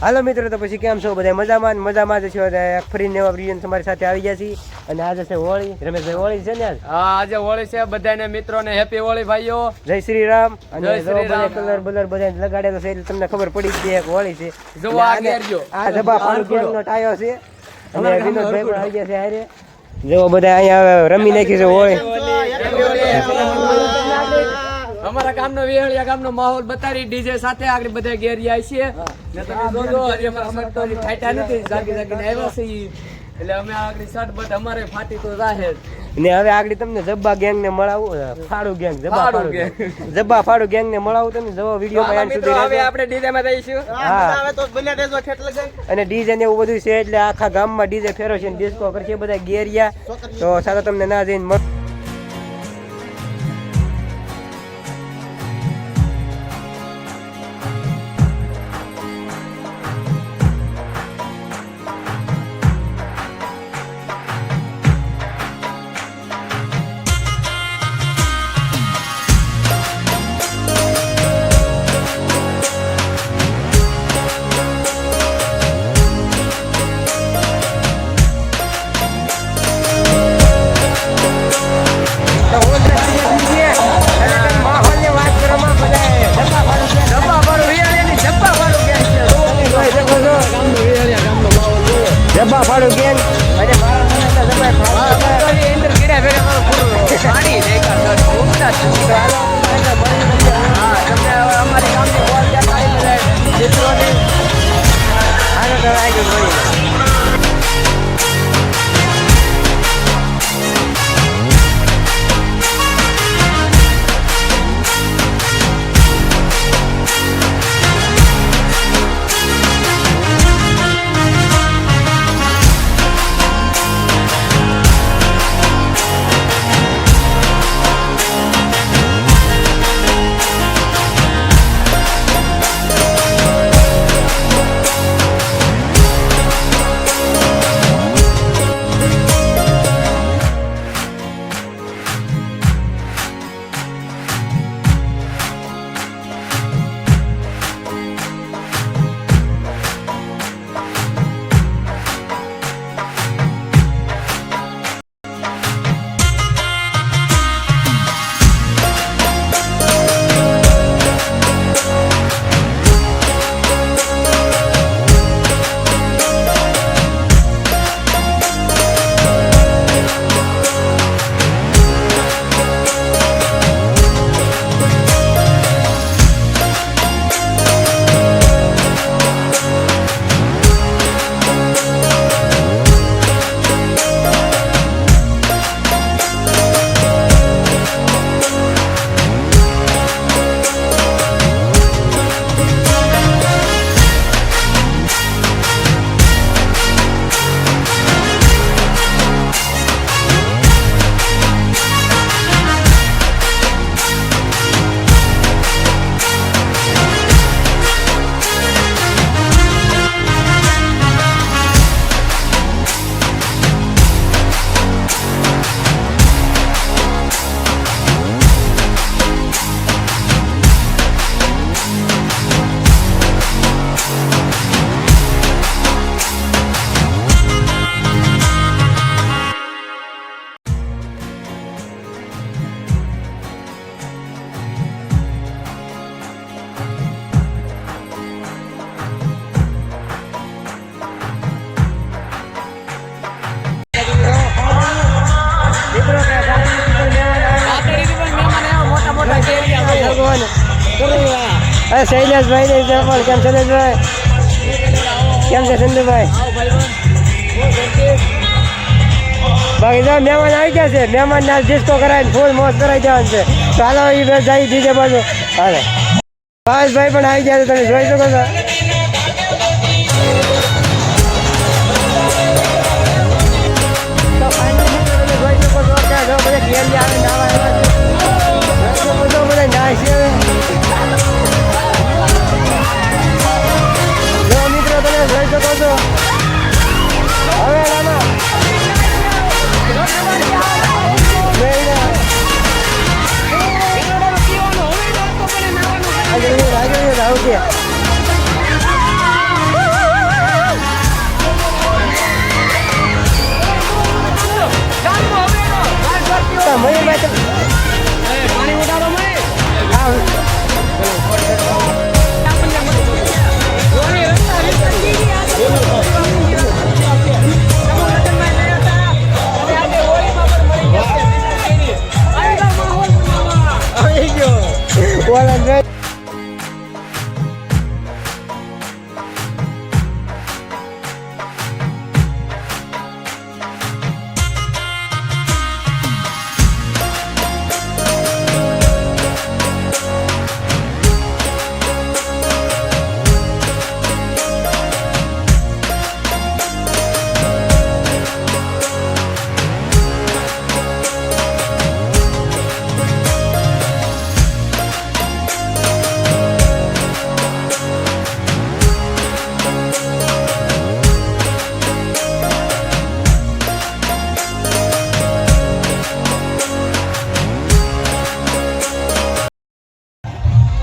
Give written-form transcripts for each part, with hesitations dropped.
હાલો મિત્રો, તો પછી કેમ છો બધા? મજામાં જ છો? ફરીને નવા વિડીયો તમારી સાથે આવી ગયા છીએ. અને આજે છે હોળી. રમેશભાઈ, હોળી છે ને આજ? હા, આજે હોળી છે. બધાને મિત્રોને હેપી હોળી ભાઈઓ. જય શ્રી રામ. અને બધા કલર બલર બધા લગાડેલો છે એટલે તમને ખબર પડી ગઈ એક હોળી છે. જો આ જબા પાડો ગેંગનો ટાયો છે. અને વિનોદભાઈ પણ આવી ગયા છે હારે. જો બધા અહીંયા રમી નાખી છે હોળી. અમારા ગામનો વેહળિયા ગામનો માહોલ બતાવી ડીજે સાથે આગળ બધા ઘેરી આવી છે ને તમે જોજો હરી અમારા મટોની ફાટ્યા નથી જાગી જાગીને આવ્યા છે એટલે અમે આગળ શર્ટ બટ અમારે ફાટી તો જાહેર ને હવે આગળ તમને જબ્બા ગેંગ ને મળાવું. ફાડુ ગેંગ, જબ્બા ફાડુ ગેંગ ને મળાવું. તમે જો વિડીયો માં એન્ડ સુધી હવે આપણે ડીજે માં જઈશું. હવે તો બને દેજો ઠેઠ લગાઈ. અને ડીજે ને એવું બધું છે એટલે આખા ગામમાં ડીજે ફેરો છે, ડિસ્કો કરશે બધા ગેરિયા. તો સારા તમને ના જઈને જબ્બા ફાડો ગેંગ અને મારા જબ્બા ફાડો અંદર ગીડા ભેગા મારો પૂરો પાણી દેખા સર ઉગતા છે. હા, તમને અમારી ગામની બોલ ત્યાં આવી બધા મિત્રોને આનો તો આગળ વળી. શૈલેષભાઈ કેમ શૈલેષભાઈ, કેમ છે સંજયભાઈ? બાકી જો મહેમાન આવી ગયા છે, મહેમાન ના ડિસ્કો કરાવીને ફૂલ મોજ કરાવી જવાનું છે. તો હાલો એ બે જાય બીજે બાજુ. હાલે ભાઈ પણ આવી ગયા છે, તમે જોઈ શકો છો. હવે મયુરભાઈ તો પાણી ઉડાડો મય આ આવી ગયો ઓલા જોઈ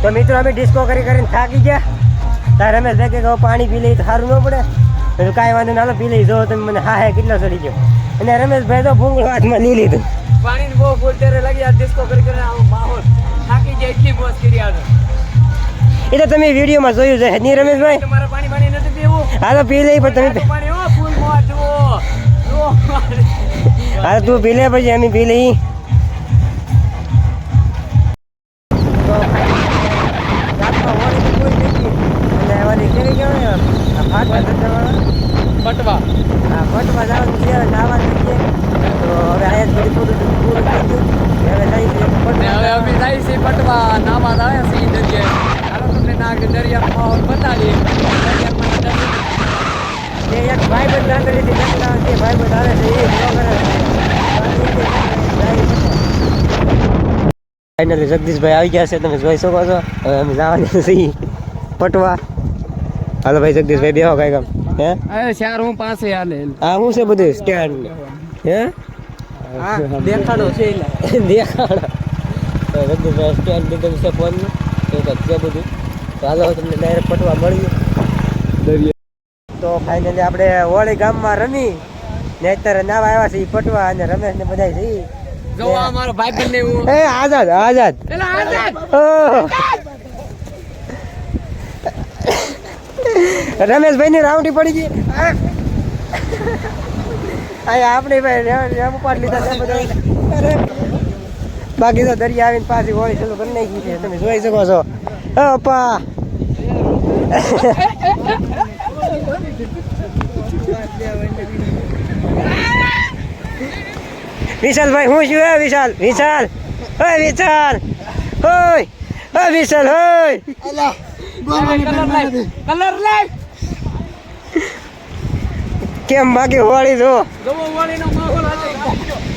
તો મિત્રો અમે ડિસ્કો કરીને થાકી ગયા તાર રમેશભાઈ કે પાણી પી લઈ તો સારું ન પડે તો કાંઈ વાંધો ના પી લઈ જો તમે મને હા હે કેટલો ચડી ગયો અને રમેશભાઈ તો ભૂંગળું હાથમાં લઈ લીધું પાણી બહુ ફૂલટેરે લાગી આ ડિસ્કો કરીને આવો માહોલ થાકી જાય એટલી મોજ કરી આગળ એ તો તમે વિડીયોમાં જોયું છે નહીં રમેશભાઈ તમારે પાણી નથી પીવું હા તો પી લઈ પણ તમે પાણી હો ફૂલ મોજ જુઓ હા તું પી લે પછી અમે પી લઈ પટવા હા પટવા જવાનું છે નાવા જઈએ તો હવે આયા થોડી પૂરું થઈ ગયું હવે જઈએ હવે અમે જાય છે પટવા નાવા આવે છે ઈ દરિયાએ હાલો તમને નાગ દરિયાનો માહોલ બતાવીએ એ એક ભાઈ બંધ નાગરીથી જંગલા છે ભાઈ બંધ આવે છે એ ફાઇનલી જગદીશભાઈ આવી ગયા છે તમે જોઈ શકો છો હવે અમે જવાનું છીએ પટવા હાલો ભાઈ જગદીશભાઈ બેહો કાંઈ કામ હે અરે ચાર હું પાસે હાલે આ શું છે બધું સ્ટેન્ડ હે દેખાડો છે દેખાડો તો જગદીશભાઈ સ્ટેન્ડ દીધું છે ફોનનું તો છે બધું તો હાલો તમને ડાયરેક્ટ પટવા મળીએ તો ફાઇનલી આપણે હોળી ગામમાં રમી ને અત્યારે નાવા આવ્યા છે પટવા અને રમેશ ને બધા છે જો આ મારો ભાઈ બંધ ને હું એ આઝાદ આઝાદ એલા આઝાદ રમેશભાઈ ની રાઉન્ડી પડી ગઈ આપણે ભાઈ ઉપાડ લીધા છે બધા બાકી તો દરિયા આવીને પાછી હોળી ચાલુ કરી નાખી છે તમે જોઈ શકો છો પપ્પા વિશાલભાઈ હું છું વિશાલ વિશાલ હે વિશાલ હોય વિશાલ હોય કલર લાઈવ કેમ બાકી હોળી જો હોળીનો માહોલ આજે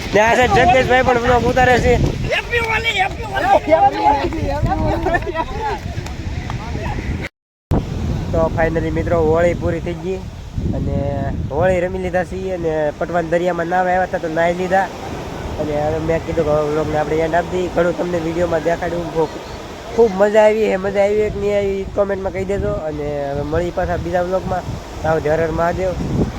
ને આ સાઈડ જગદીશભાઈ પણ બ્લોગ ઉતારે છે તો ફાઇનલી મિત્રો હોળી પૂરી થઈ ગઈ અને હોળી રમી લીધા છીએ અને પટવાન દરિયામાં નાવા આવ્યા હતા તો નાહી લીધા અને હવે મેં કીધું કે વ્લોગને આપણે એન્ડ આપી દઈએ ઘણું તમને વિડીયોમાં દેખાડ્યું ખૂબ મજા આવી કે નહીં આવી કોમેન્ટમાં કહી દેજો અને હવે મળી પાછા બીજા વ્લોગમાં આવો હર હર મહાદેવ